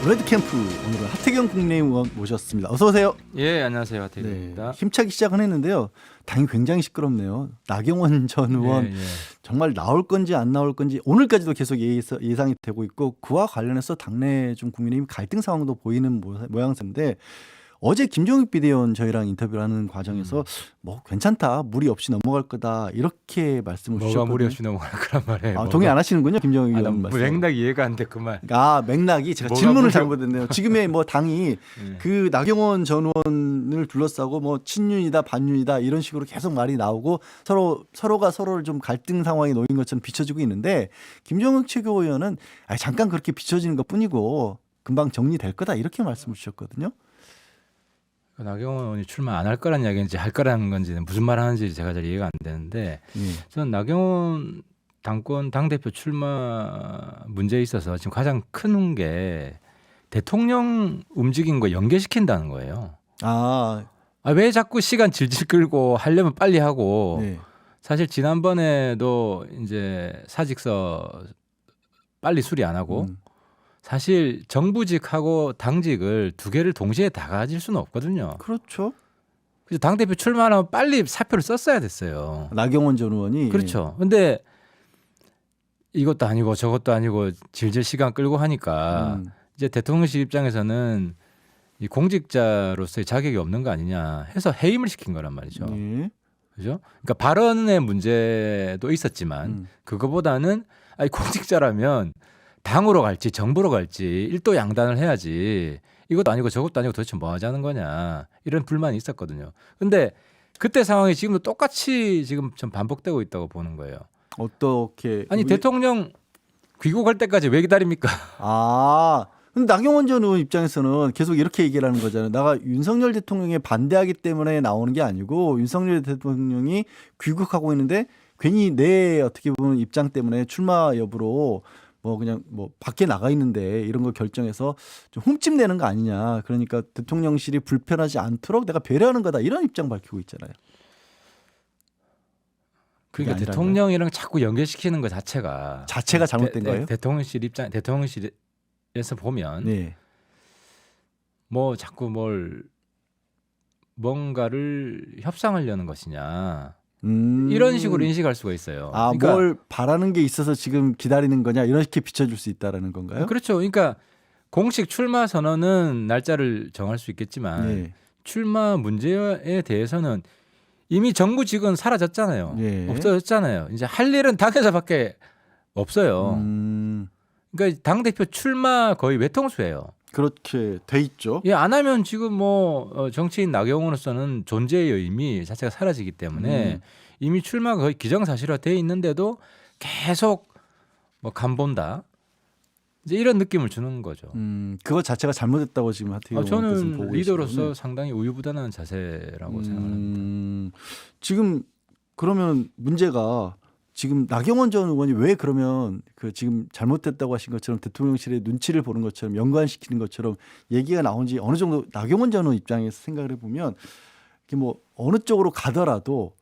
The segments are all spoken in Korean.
레드캠프 오늘은 하태경 국민의힘 의원 모셨습니다. 어서 오세요. 예, 안녕하세요. 하태경입니다. 힘차게 시작은 했는데요. 당이 굉장히 시끄럽네요. 나경원 전 의원 정말 나올 건지 안 나올 건지 오늘까지도 계속 예상이 되고 있고 그와 관련해서 당내 좀 국민의힘 갈등 상황도 보이는 모양새인데 어제 김종익 비대위원 저희랑 인터뷰를 하는 과정에서 뭐 괜찮다. 무리 없이 넘어갈 거다. 이렇게 말씀을 주셨거든요. 뭐가 무리 없이 넘어갈 거란 말이에요. 아, 동의 안 하시는군요. 김종익 의원 말씀. 맥락이 이해가 안 돼. 그 말. 아, 맥락이 제가 질문을 잘못했네요. 지금의 뭐 당이 그 나경원 전 의원을 둘러싸고 뭐 친윤이다 반윤이다 이런 식으로 계속 말이 나오고 서로가 서로를 좀 갈등 상황에 놓인 것처럼 비춰지고 있는데 김종익 최고위원은 잠깐 그렇게 비춰지는 것뿐이고 금방 정리될 거다 이렇게 말씀을 주셨거든요. 나경원 의원이 출마 안 할 거란 이야기인지 할 거라는 건지는 무슨 말 하는지 제가 잘 이해가 안 되는데 저는 나경원 당대표 출마 문제에 있어서 지금 가장 큰 게 대통령 움직인 거 연계시킨다는 거예요. 왜 자꾸 시간 질질 끌고 하려면 빨리 하고 사실 지난번에도 이제 사직서 빨리 수리 안 하고 사실 정부직하고 당직을 두 개를 동시에 다 가질 수는 없거든요. 그렇죠. 그래서 당대표 출마하면 빨리 사표를 썼어야 됐어요. 나경원 전 의원이. 그렇죠. 근데 이것도 아니고 저것도 아니고 질질 시간 끌고 하니까 이제 대통령실 입장에서는 이 공직자로서의 자격이 없는 거 아니냐 해서 해임을 시킨 거란 말이죠. 그죠? 그러니까 발언의 문제도 있었지만 그거보다는 공직자라면 당으로 갈지 정부로 갈지 일도 양단을 해야지 이것도 아니고 저것도 아니고 도대체 뭐 하자는 거냐 이런 불만이 있었거든요. 근데 그때 상황이 지금도 똑같이 지금 좀 반복되고 있다고 보는 거예요. 어떻게? 대통령 귀국할 때까지 왜 기다립니까? 근데 나경원 전 의원 입장에서는 계속 이렇게 얘기를 하는 거잖아요. 내가 윤석열 대통령에 반대하기 때문에 나오는 게 아니고 윤석열 대통령이 귀국하고 있는데 괜히 내 어떻게 보면 입장 때문에 출마 여부로 뭐 그냥 뭐 밖에 나가 있는데 이런 거 결정해서 좀 흠집내는 거 아니냐. 그러니까 대통령실이 불편하지 않도록 내가 배려하는 거다. 이런 입장 밝히고 있잖아요. 그러니까 대통령이랑 자꾸 연결시키는 것 자체가 잘못된 거예요? 대통령실에서 보면 뭐 자꾸 뭔가를 협상하려는 것이냐. 이런 식으로 인식할 수가 있어요. 그러니까 뭘 바라는 게 있어서 지금 기다리는 거냐 이렇게 비춰줄 수 있다라는 건가요? 그렇죠. 그러니까 공식 출마 선언은 날짜를 정할 수 있겠지만 출마 문제에 대해서는 이미 정부직은 사라졌잖아요. 없어졌잖아요. 이제 할 일은 당에서밖에 없어요. 그러니까 당 대표 출마 거의 외통수예요. 그렇게 돼 있죠. 안 하면 지금 뭐 정치인 나경원으로서는 존재의 의미 자체가 사라지기 때문에 이미 출마가 거의 기정사실화 돼 있는데도 계속 뭐 간본다. 이제 이런 느낌을 주는 거죠. 그거 자체가 잘못했다고 지금 하태경 의원께서는 보고 저는 리더로서 상당히 우유부단한 자세라고 생각합니다. 지금 그러면 문제가 지금 나경원 전 의원이 왜 그러면 그 지금 잘못됐다고 하신 것처럼 대통령실의 눈치를 보는 것처럼 연관시키는 것처럼 얘기가 나온지 어느 정도 나경원 전 의원 입장에서 생각을 해보면 뭐 어느 쪽으로 가더라도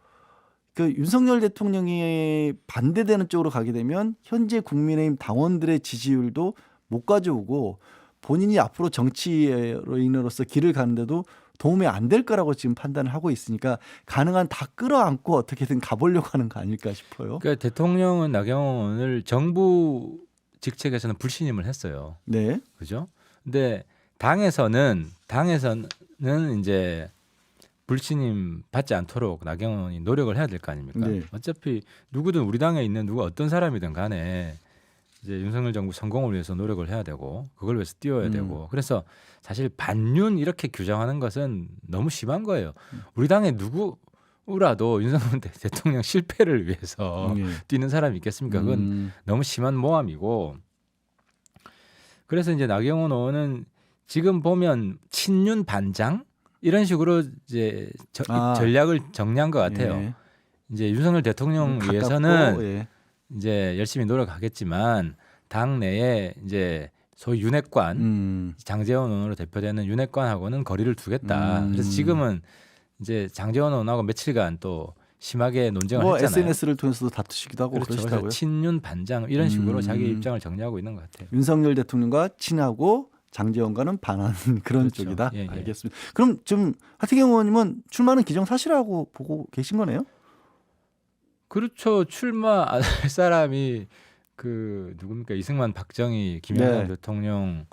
그 윤석열 대통령이 반대되는 쪽으로 가게 되면 현재 국민의힘 당원들의 지지율도 못 가져오고 본인이 앞으로 정치인으로서 길을 가는데도 도움이 안 될 거라고 지금 판단을 하고 있으니까 가능한 다 끌어안고 어떻게든 가보려고 하는 거 아닐까 싶어요. 그러니까 대통령은 나경원을 정부 직책에서는 불신임을 했어요. 그죠? 근데 당에서는 이제 불신임 받지 않도록 나경원이 노력을 해야 될 거 아닙니까? 어차피 누구든 우리 당에 있는 누가 어떤 사람이든 간에 이제 윤석열 정부 성공을 위해서 노력을 해야 되고 그걸 위해서 뛰어야 되고 그래서 사실 반윤 이렇게 규정하는 것은 너무 심한 거예요. 우리 당에 누구라도 윤석열 대통령 실패를 위해서 뛰는 사람이 있겠습니까? 그건 너무 심한 모함이고 그래서 이제 나경원 의원은 지금 보면 친윤 반장 이런 식으로 이제 전략을 정리한 것 같아요. 이제 윤석열 대통령 위해서는 이제 열심히 노력하겠지만 당 내에 이제 소위 윤핵관 장제원 의원으로 대표되는 윤핵관하고는 거리를 두겠다. 그래서 지금은 이제 장제원 의원하고 며칠간 또 심하게 논쟁을 했잖아요. SNS를 통해서도 다투시기도 하고 그러시더라고요. 친윤 반장 이런 식으로 자기 입장을 정리하고 있는 것 같아요. 윤석열 대통령과 친하고 장제원과는 반하는 그런 그렇죠. 쪽이다. 예, 예. 알겠습니다. 그럼 지금 하태경 의원님은 출마는 기정사실하고 보고 계신 거네요? 그렇죠. 출마할 사람이 그 누굽니까? 이승만, 박정희, 김영삼 네. 대통령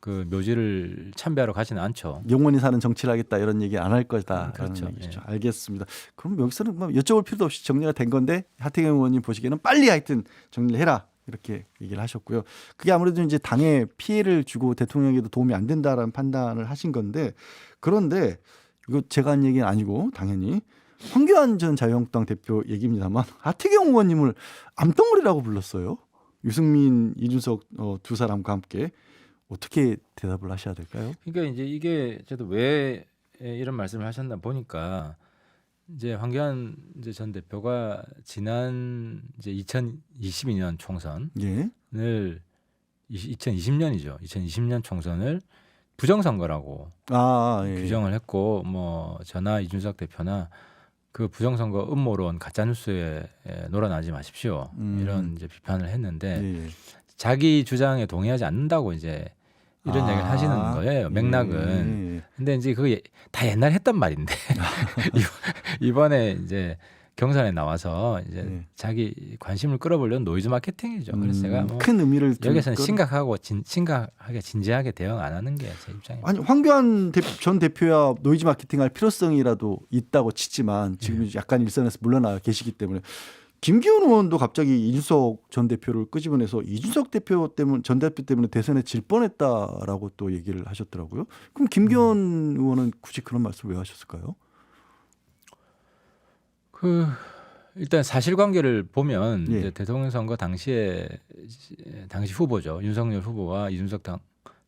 그 묘지를 참배하러 가지는 않죠. 영원히 사는 정치를 하겠다 이런 얘기 안 할 거다라는 그렇죠. 얘기죠. 예. 알겠습니다. 그럼 여기서는 뭐 여쭤볼 필요도 없이 정리가 된 건데 하태경 의원님 보시기에는 빨리 하여튼 정리를 해라 이렇게 얘기를 하셨고요. 그게 아무래도 이제 당에 피해를 주고 대통령에게도 도움이 안 된다라는 판단을 하신 건데 그런데 이거 제가 한 얘기는 아니고 당연히 황교안 전 자유한국당 대표 얘기입니다만 하태경 의원님을 암덩어리라고 불렀어요. 유승민, 이준석 두 사람과 함께. 어떻게 대답을 하셔야 될까요? 그러니까 이제 이게 저도 왜 이런 말씀을 하셨나 보니까 이제 황교안 이제 전 대표가 지난 이제 2022년 총선을 예. 2020년이죠. 2020년 총선을 부정선거라고 예. 규정을 했고 뭐 저나 이준석 대표나 그 부정선거 음모론 가짜뉴스에 놀아나지 마십시오. 이런 이제 비판을 했는데 예. 자기 주장에 동의하지 않는다고 이제 이런 얘기를 하시는 거예요. 맥락은. 예. 근데 이제 그게 다 옛날에 했던 말인데 이번에 이제 경선에 나와서 이제 예. 자기 관심을 끌어보려는 노이즈 마케팅이죠. 그래서 제가 뭐 큰 의미를 여기서는 심각하게 진지하게 대응 안 하는 게 제 입장입니다. 아니 황교안 전 대표야 노이즈 마케팅할 필요성이라도 있다고 치지만 지금 약간 일선에서 물러나 계시기 때문에 김기현 의원도 갑자기 이준석 전 대표를 끄집어내서 이준석 대표 때문에 전 대표 때문에 대선에 질 뻔했다라고 또 얘기를 하셨더라고요. 그럼 김기현 의원은 굳이 그런 말씀을 왜 하셨을까요? 일단 사실관계를 보면 예. 이제 대통령 선거 당시 후보죠. 윤석열 후보와 이준석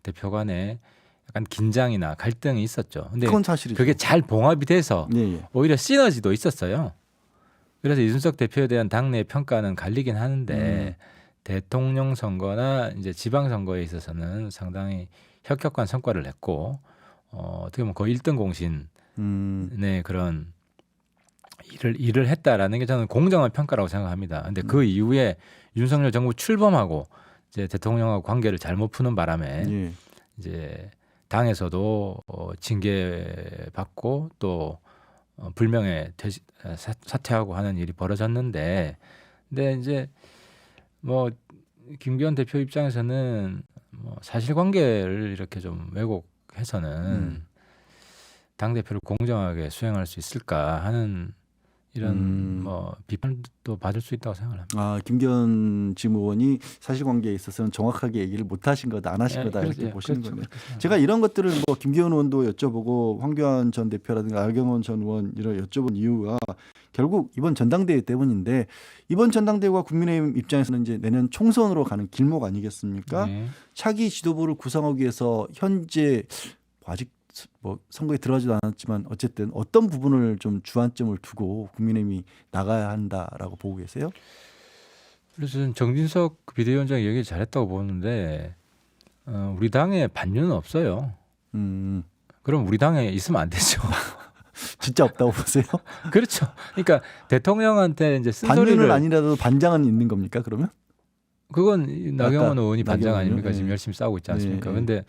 대표 간에 약간 긴장이나 갈등이 있었죠. 근데 그건 사실이죠. 그게 잘 봉합이 돼서 예. 오히려 시너지도 있었어요. 그래서 이준석 대표에 대한 당내 평가는 갈리긴 하는데 대통령 선거나 이제 지방 선거에 있어서는 상당히 혁혁한 성과를 냈고 어떻게 보면 거의 1등 공신의 그런 일을 했다라는 게 저는 공정한 평가라고 생각합니다. 근데 그 이후에 윤석열 정부 출범하고 이제 대통령하고 관계를 잘못 푸는 바람에 예. 이제 당에서도 징계받고 또 불명예 사퇴하고 하는 일이 벌어졌는데, 근데 이제 뭐 김기현 대표 입장에서는 뭐 사실관계를 이렇게 좀 왜곡해서는 당 대표를 공정하게 수행할 수 있을까 하는 이런 뭐 비판도 받을 수 있다고 생각합니다. 김기현 지금 의원이 사실관계에 있어서는 정확하게 얘기를 못 하신 거다, 안 하신 거다 이렇게 보시는 그렇죠. 거네요. 제가 이런 것들을 뭐 김기현 의원도 여쭤보고 황교안 전 대표라든가 나경원 전 의원 이런 여쭤본 이유가 결국 이번 전당대회 때문인데 이번 전당대회가 국민의힘 입장에서는 이제 내년 총선으로 가는 길목 아니겠습니까? 네. 차기 지도부를 구성하기 위해서 현재 아직 뭐 선거에 들어가지도 않았지만 어쨌든 어떤 부분을 좀 주안점을 두고 국민의힘이 나가야 한다라고 보고 계세요? 그래서 저는 정진석 비대위원장이 얘기 잘했다고 보는데 우리 당에 반류는 없어요. 그럼 우리 당에 있으면 안 되죠. 진짜 없다고 보세요? 그렇죠. 그러니까 대통령한테 이제 쓴소리를 반류는 아니라도 반장은 있는 겁니까 그러면? 그건 나경원 의원이 반장 나경원 아닙니까? 의원? 지금 네. 열심히 싸우고 있지 않습니까? 네. 근데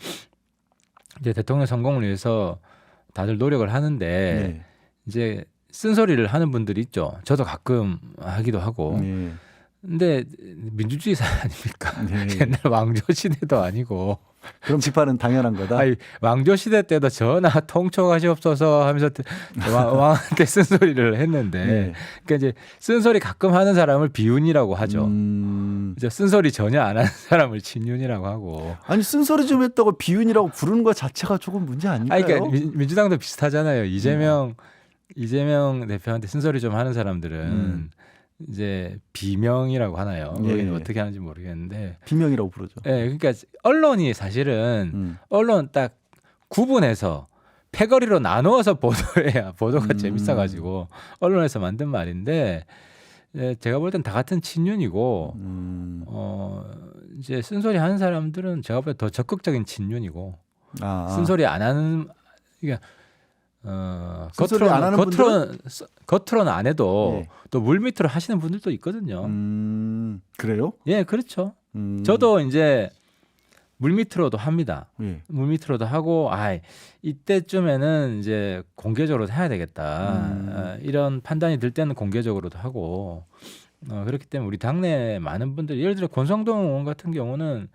이제 대통령 성공을 위해서 다들 노력을 하는데 네. 이제 쓴소리를 하는 분들이 있죠. 저도 가끔 하기도 하고. 네. 근데 민주주의 사회 아닙니까? 네. 옛날 왕조 시대도 아니고. 그럼 비판은 당연한 거다. 아니, 왕조 시대 때도 전하 통촉하시옵소서 하면서 왕한테 쓴소리를 했는데, 네. 그러니까 이제 쓴소리 가끔 하는 사람을 비윤이라고 하죠. 이제 쓴소리 전혀 안 하는 사람을 친윤이라고 하고. 아니 쓴소리 좀 했다고 비윤이라고 부르는 것 자체가 조금 문제 아닐까요? 아니, 그러니까 민주당도 비슷하잖아요. 이재명 대표한테 쓴소리 좀 하는 사람들은 이제 비명이라고 하나요? 예. 어떻게 하는지 모르겠는데. 비명이라고 부르죠. 예, 그러니까 언론이 사실은 언론 딱 구분해서 패거리로 나누어서 보도해야 보도가 재밌어가지고 언론에서 만든 말인데 제가 볼 땐 다 같은 친윤이고 이제 쓴소리 하는 사람들은 제가 볼 때 더 적극적인 친윤이고 쓴소리 안 하는 그러니까 쓴소리 안 하는 겉으로는 안 해도 네. 또 물밑으로 하시는 분들도 있거든요. 그래요? 예, 그렇죠. 저도 이제 물밑으로도 합니다. 예. 물밑으로도 하고 이때쯤에는 이제 공개적으로 해야 되겠다. 이런 판단이 들 때는 공개적으로도 하고 그렇기 때문에 우리 당내 많은 분들이 예를 들어 권성동 의원 같은 경우는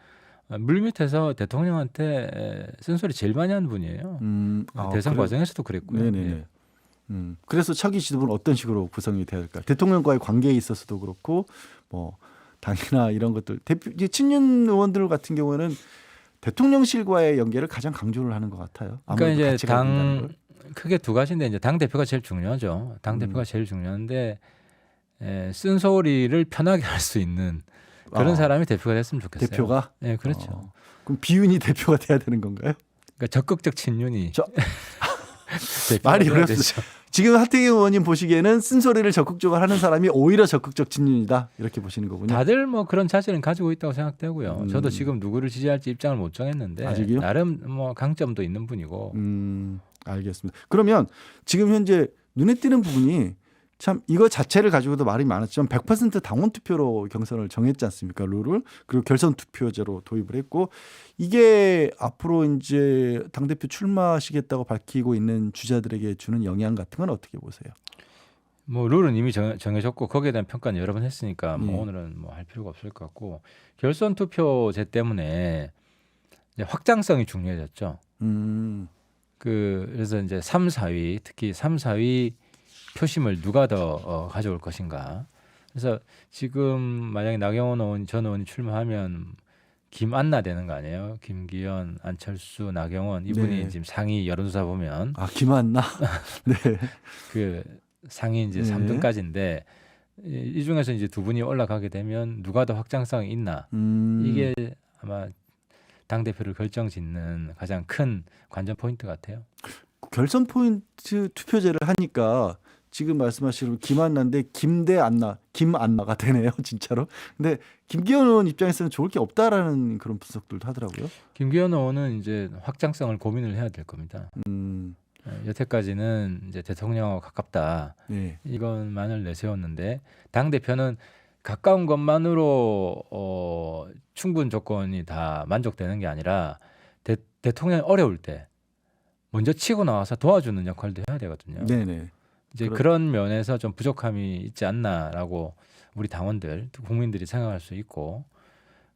물밑에서 대통령한테 쓴소리 제일 많이 하는 분이에요. 대선 과정에서도 그랬고요. 네네. 예. 그래서 차기 지도부는 어떤 식으로 구성이 돼야 될까? 대통령과의 관계에 있어서도 그렇고 뭐 당이나 이런 것들 이제 친윤 의원들 같은 경우에는 대통령실과의 연계를 가장 강조를 하는 것 같아요. 그러니까 이제 같이 가야 된다는 걸. 크게 두 가지인데 이제 당 대표가 제일 중요하죠. 당 대표가 제일 중요한데 쓴소리를 편하게 할 수 있는 그런 사람이 대표가 됐으면 좋겠어요. 대표가? 네, 그렇죠. 그럼 비윤이 대표가 돼야 되는 건가요? 그러니까 적극적 친윤이 말이 어렵습니다. 지금 하태경 의원님 보시기에는 쓴소리를 적극적으로 하는 사람이 오히려 적극적 친윤이다 이렇게 보시는 거군요. 다들 뭐 그런 자질은 가지고 있다고 생각되고요. 저도 지금 누구를 지지할지 입장을 못 정했는데 아직이요? 나름 뭐 강점도 있는 분이고. 알겠습니다. 그러면 지금 현재 눈에 띄는 부분이 참 이거 자체를 가지고도 말이 많았지만 100% 당원 투표로 경선을 정했지 않습니까? 룰을. 그리고 결선 투표제로 도입을 했고 이게 앞으로 이제 당대표 출마하시겠다고 밝히고 있는 주자들에게 주는 영향 같은 건 어떻게 보세요? 뭐 룰은 이미 정해졌고 거기에 대한 평가는 여러 번 했으니까 뭐 오늘은 뭐 할 필요가 없을 것 같고 결선 투표제 때문에 이제 확장성이 중요해졌죠. 그래서 이제 3, 4위 특히 3, 4위 표심을 누가 더 가져올 것인가. 그래서 지금 만약에 나경원 전 의원이 출마하면 김안나 되는 거 아니에요? 김기현, 안철수, 나경원 이분이 지금 상위 여론조사 보면 김안나. 네. 그 상위 이제 3등까지인데 이 중에서 이제 두 분이 올라가게 되면 누가 더 확장성이 있나? 이게 아마 당 대표를 결정짓는 가장 큰 관전 포인트 같아요. 결선 포인트 투표제를 하니까 지금 말씀하신 김안나인데 김대 안나, 김안나가 되네요, 진짜로. 근데 김기현 의원 입장에서는 좋을 게 없다라는 그런 분석들도 하더라고요. 김기현 의원은 이제 확장성을 고민을 해야 될 겁니다. 여태까지는 이제 대통령하고 가깝다. 네. 이것만을 내세웠는데 당 대표는 가까운 것만으로 충분 조건이 다 만족되는 게 아니라 대통령이 어려울 때 먼저 치고 나와서 도와주는 역할도 해야 되거든요. 네네. 이제 그런 면에서 좀 부족함이 있지 않나라고 우리 당원들, 국민들이 생각할 수 있고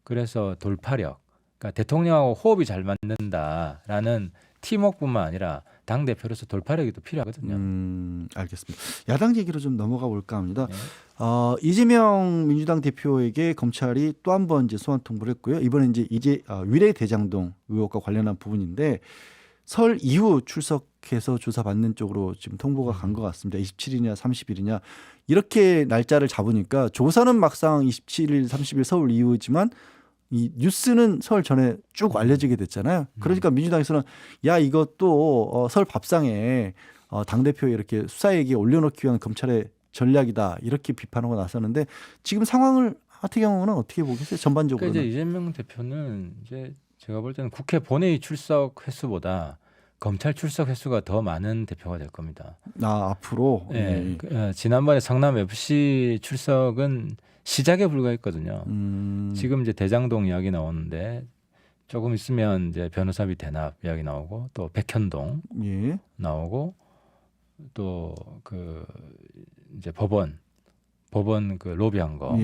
그래서 돌파력, 그러니까 대통령하고 호흡이 잘 맞는다라는 팀워크뿐만 아니라 당 대표로서 돌파력이 또 필요하거든요. 알겠습니다. 야당 얘기로 좀 넘어가 볼까 합니다. 네. 이재명 민주당 대표에게 검찰이 또 한 번 이제 소환 통보를 했고요. 이번에 이제 위례 대장동 의혹과 관련한 부분인데 설 이후 출석해서 조사받는 쪽으로 지금 통보가 간 것 같습니다. 27일이냐 30일이냐 이렇게 날짜를 잡으니까 조사는 막상 27일 30일 서울 이후지만 이 뉴스는 설 전에 쭉 알려지게 됐잖아요. 그러니까 민주당에서는 야 이것도 설 밥상에 당대표에 이렇게 수사 얘기에 올려놓기 위한 검찰의 전략이다 이렇게 비판하고 나섰는데 지금 상황을 하태경 의원은 어떻게 보겠어요? 전반적으로. 그러니까 이제 이재명 대표는 이제 제가 볼 때는 국회 본회의 출석 횟수보다 검찰 출석 횟수가 더 많은 대표가 될 겁니다. 앞으로. 네. 지난번에 성남 FC 출석은 시작에 불과했거든요. 지금 이제 대장동 이야기 나오는데 조금 있으면 이제 변호사비 대납 이야기 나오고 또 백현동 나오고 또 그 이제 법원 그 로비한 거.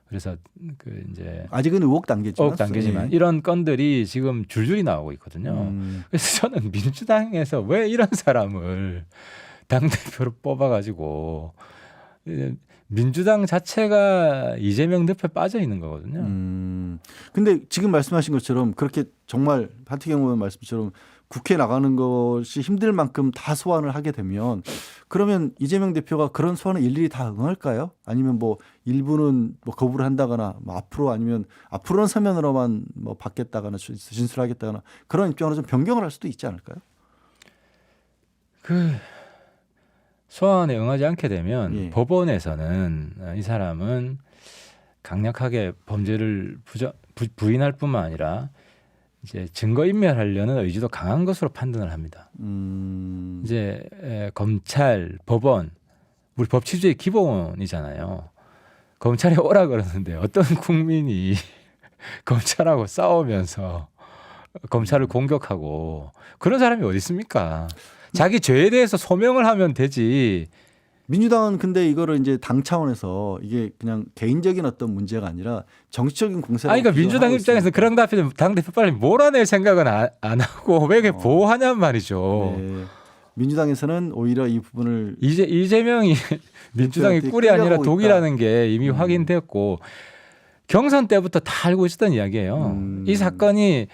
그래서 그 이제 아직은 의혹 단계지만 이런 건들이 지금 줄줄이 나오고 있거든요. 그래서 저는 민주당에서 왜 이런 사람을 당 대표로 뽑아가지고 민주당 자체가 이재명 늪에 빠져 있는 거거든요. 근데 지금 말씀하신 것처럼 그렇게 정말 하태경 의원 말씀처럼 국회 나가는 것이 힘들 만큼 다 소환을 하게 되면 그러면 이재명 대표가 그런 소환을 일일이 다 응할까요? 아니면 뭐 일부는 뭐 거부를 한다거나 뭐 앞으로 아니면 앞으로는 서면으로만 뭐 받겠다거나 진술하겠다거나 그런 입장으로 좀 변경을 할 수도 있지 않을까요? 그 소환에 응하지 않게 되면 법원에서는 이 사람은 강력하게 범죄를 부인할 뿐만 아니라 이제 증거 인멸하려는 의지도 강한 것으로 판단을 합니다. 이제 검찰, 법원, 우리 법치주의 기본이잖아요. 검찰에 오라 그러는데 어떤 국민이 검찰하고 싸우면서 검찰을 공격하고 그런 사람이 어디 있습니까? 자기 죄에 대해서 소명을 하면 되지. 민주당은 근데 이거를 이제 당 차원에서 이게 그냥 개인적인 어떤 문제가 아니라 정치적인 공세라고. 아니, 그러니까 민주당 입장에서 있으니까. 그런 거 앞에서 당 대표 빨리 몰아낼 생각은 안 하고 왜 이렇게 보호하냔 말이죠. 네. 민주당에서는 오히려 이 부분을 이재명이 민주당의 꿀이 아니라 독이라는 게 이미 확인됐고 경선 때부터 다 알고 있었던 이야기예요. 이 사건이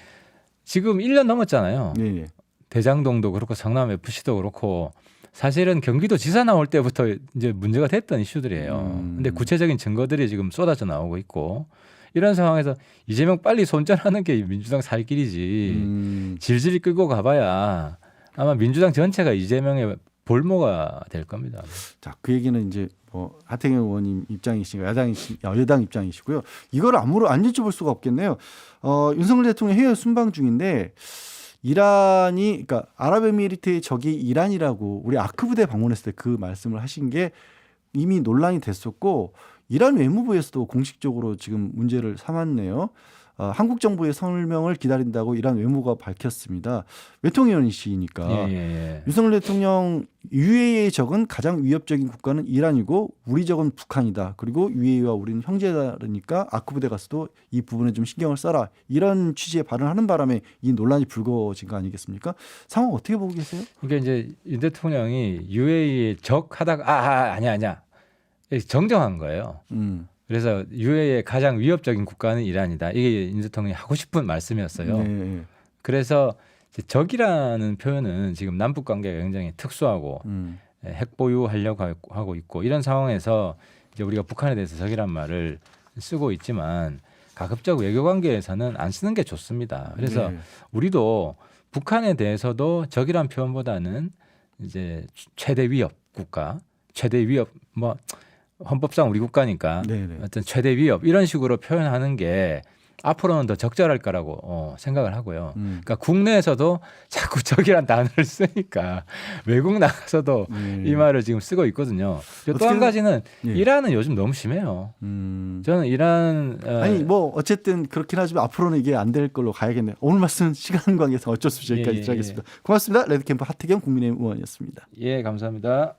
지금 1년 넘었잖아요. 네. 대장동도 그렇고 성남 FC도 그렇고 사실은 경기도 지사 나올 때부터 이제 문제가 됐던 이슈들이에요. 근데 구체적인 증거들이 지금 쏟아져 나오고 있고 이런 상황에서 이재명 빨리 손절하는 게 민주당 살 길이지. 질질 끌고 가봐야 아마 민주당 전체가 이재명의 볼모가 될 겁니다. 자, 그 얘기는 이제 뭐 하태경 의원님 입장이시고 여당 입장이시고요. 이걸 안 여쭤볼 수가 없겠네요. 윤석열 대통령 해외 순방 중인데 이란이, 그러니까 아랍에미리트의 적이 이란이라고 우리 아크 부대 방문했을 때 그 말씀을 하신 게 이미 논란이 됐었고 이란 외무부에서도 공식적으로 지금 문제를 삼았네요. 한국 정부의 설명을 기다린다고 이란 외무가 밝혔습니다. 외통위원이시니까 윤석열 대통령 UAE의 적은 가장 위협적인 국가는 이란이고 우리 적은 북한이다. 그리고 UAE와 우리는 형제다니까 아크 부대 가서도 이 부분에 좀 신경을 써라. 이런 취지의 발언을 하는 바람에 이 논란이 불거진 거 아니겠습니까? 상황 어떻게 보고 계세요? 그러니까 이제 윤 대통령이 UAE의 적 하다가 아니야 정정한 거예요. 그래서 UAE의 가장 위협적인 국가는 이란이다. 이게 윤 대통령이 하고 싶은 말씀이었어요. 네. 그래서 이제 적이라는 표현은 지금 남북 관계가 굉장히 특수하고 핵 보유하려고 하고 있고 이런 상황에서 이제 우리가 북한에 대해서 적이란 말을 쓰고 있지만 가급적 외교 관계에서는 안 쓰는 게 좋습니다. 그래서 우리도 북한에 대해서도 적이란 표현보다는 이제 최대 위협 국가, 최대 위협 뭐 헌법상 우리 국가니까 어떤 최대 위협 이런 식으로 표현하는 게 앞으로는 더 적절할 거라고 생각을 하고요. 그러니까 국내에서도 자꾸 적이란 단어를 쓰니까 외국 나가서도 이 말을 지금 쓰고 있거든요. 또 한 가지는 이란은 요즘 너무 심해요. 저는 이란 아니 뭐 어쨌든 그렇긴 하지만 앞으로는 이게 안 될 걸로 가야겠네요. 오늘 말씀 시간 관계에서 어쩔 수 없이 여기까지 하겠습니다. 고맙습니다. 레드캠프 하태경 국민의힘 의원이었습니다. 예, 감사합니다.